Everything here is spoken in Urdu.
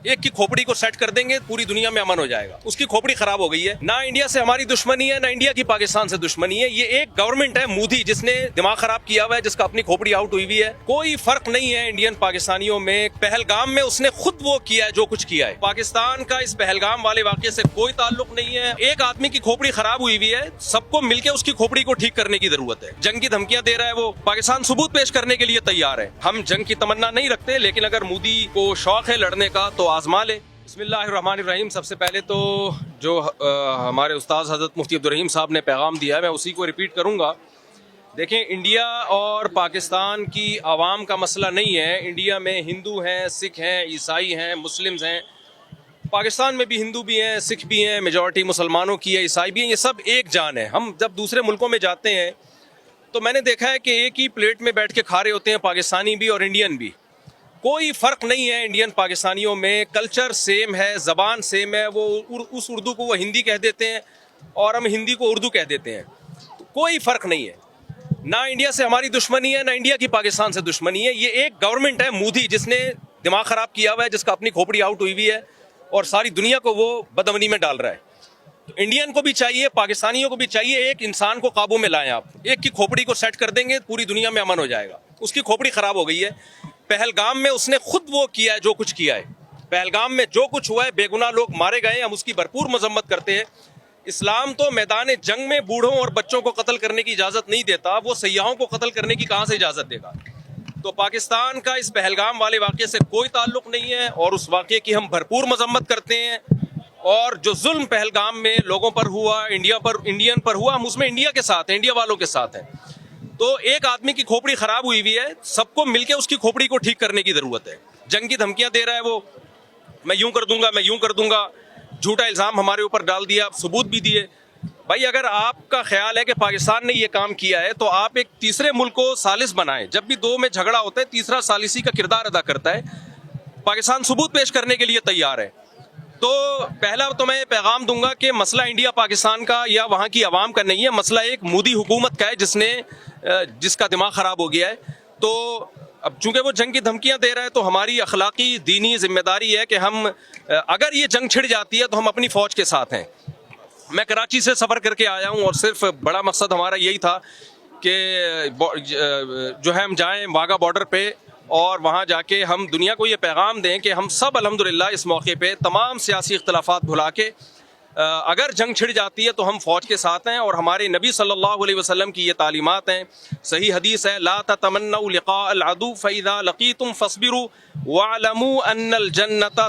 ایک کی کھوپڑی کو سیٹ کر دیں گے پوری دنیا میں امن ہو جائے گا. اس کی کھوپڑی خراب ہو گئی ہے. نہ انڈیا سے ہماری دشمنی ہے, نہ انڈیا کی پاکستان سے دشمنی ہے. یہ ایک گورنمنٹ ہے مودی جس نے دماغ خراب کیا ہوا ہے, جس کا اپنی کھوپڑی آؤٹ ہوئی ہوئی ہے. کوئی فرق نہیں ہے انڈین پاکستانیوں میں. پہلگام میں اس نے خود وہ کیا ہے جو کچھ کیا ہے. پاکستان کا اس پہلگام والے واقعے سے کوئی تعلق نہیں ہے. ایک آدمی کی کھوپڑی خراب ہوئی ہوئی ہے, سب کو مل کے اس کی کھوپڑی کو ٹھیک کرنے کی ضرورت ہے. جنگ کی دھمکیاں دے رہا ہے وہ. پاکستان ثبوت پیش کرنے کے لیے تیار ہے. ہم جنگ کی تمنا نہیں رکھتے, لیکن اگر مودی کو شوق ہے لڑنے کا تو آزما لے. بسم اللہ الرحمن الرحیم. سب سے پہلے تو جو ہمارے استاد حضرت مفتی عبدالرحیم صاحب نے پیغام دیا ہے میں اسی کو ریپیٹ کروں گا. دیکھیں, انڈیا اور پاکستان کی عوام کا مسئلہ نہیں ہے. انڈیا میں ہندو ہیں, سکھ ہیں, عیسائی ہیں, مسلمز ہیں. پاکستان میں بھی ہندو بھی ہیں, سکھ بھی ہیں, میجورٹی مسلمانوں کی ہے, عیسائی بھی ہیں. یہ سب ایک جان ہے. ہم جب دوسرے ملکوں میں جاتے ہیں تو میں نے دیکھا ہے کہ ایک ہی پلیٹ میں بیٹھ کے کھا رہے ہوتے ہیں, پاکستانی بھی اور انڈین بھی. کوئی فرق نہیں ہے انڈین پاکستانیوں میں. کلچر سیم ہے, زبان سیم ہے. وہ اس اردو کو وہ ہندی کہہ دیتے ہیں اور ہم ہندی کو اردو کہہ دیتے ہیں. کوئی فرق نہیں ہے. نہ انڈیا سے ہماری دشمنی ہے, نہ انڈیا کی پاکستان سے دشمنی ہے. یہ ایک گورنمنٹ ہے مودی جس نے دماغ خراب کیا ہوا ہے, جس کا اپنی کھوپڑی آؤٹ ہوئی ہوئی ہے اور ساری دنیا کو وہ بدامنی میں ڈال رہا ہے. تو انڈین کو بھی چاہیے, پاکستانیوں کو بھی چاہیے, ایک انسان کو قابو میں لائیں آپ. ایک کی کھوپڑی کو سیٹ کر دیں گے پوری دنیا میں امن ہو جائے گا. اس کی کھوپڑی خراب ہو گئی ہے. پہلگام میں اس نے خود وہ کیا ہے جو کچھ کیا ہے. پہلگام میں جو کچھ ہوا ہے, بے گناہ لوگ مارے گئے, ہم اس کی بھرپور مذمت کرتے ہیں. اسلام تو میدان جنگ میں بوڑھوں اور بچوں کو قتل کرنے کی اجازت نہیں دیتا. وہ سیاحوں کو قتل کرنے کی کہاں سے اجازت دے گا؟ تو پاکستان کا اس پہلگام والے واقعے سے کوئی تعلق نہیں ہے اور اس واقعے کی ہم بھرپور مذمت کرتے ہیں. اور جو ظلم پہلگام میں لوگوں پر ہوا, انڈین پر ہوا, ہم اس میں انڈیا کے ساتھ ہیں, انڈیا والوں کے ساتھ ہیں. تو ایک آدمی کی کھوپڑی خراب ہوئی ہوئی ہے, سب کو مل کے اس کی کھوپڑی کو ٹھیک کرنے کی ضرورت ہے. جنگ کی دھمکیاں دے رہا ہے وہ. میں یوں کر دوں گا, میں یوں کر دوں گا. جھوٹا الزام ہمارے اوپر ڈال دیا, ثبوت بھی دیے. بھائی اگر آپ کا خیال ہے کہ پاکستان نے یہ کام کیا ہے تو آپ ایک تیسرے ملک کو ثالث بنائیں. جب بھی دو میں جھگڑا ہوتا ہے, تیسرا ثالثی کا کردار ادا کرتا ہے. پاکستان ثبوت پیش کرنے کے لیے تیار ہے. تو پہلا تو میں پیغام دوں گا کہ مسئلہ انڈیا پاکستان کا یا وہاں کی عوام کا نہیں ہے. مسئلہ ایک مودی حکومت کا ہے جس کا دماغ خراب ہو گیا ہے. تو اب چونکہ وہ جنگ کی دھمکیاں دے رہا ہے تو ہماری اخلاقی دینی ذمہ داری ہے کہ ہم اگر یہ جنگ چھڑ جاتی ہے تو ہم اپنی فوج کے ساتھ ہیں. میں کراچی سے سفر کر کے آیا ہوں اور صرف بڑا مقصد ہمارا یہی تھا کہ جو ہے ہم جائیں واگا بارڈر پہ اور وہاں جا کے ہم دنیا کو یہ پیغام دیں کہ ہم سب الحمدللہ اس موقع پہ تمام سیاسی اختلافات بھلا کے اگر جنگ چھڑ جاتی ہے تو ہم فوج کے ساتھ ہیں. اور ہمارے نبی صلی اللہ علیہ وسلم کی یہ تعلیمات ہیں, صحیح حدیث ہے, لا تتمنوا لقاء العدو فاذا لقيتم فاصبروا واعلموا ان الجنة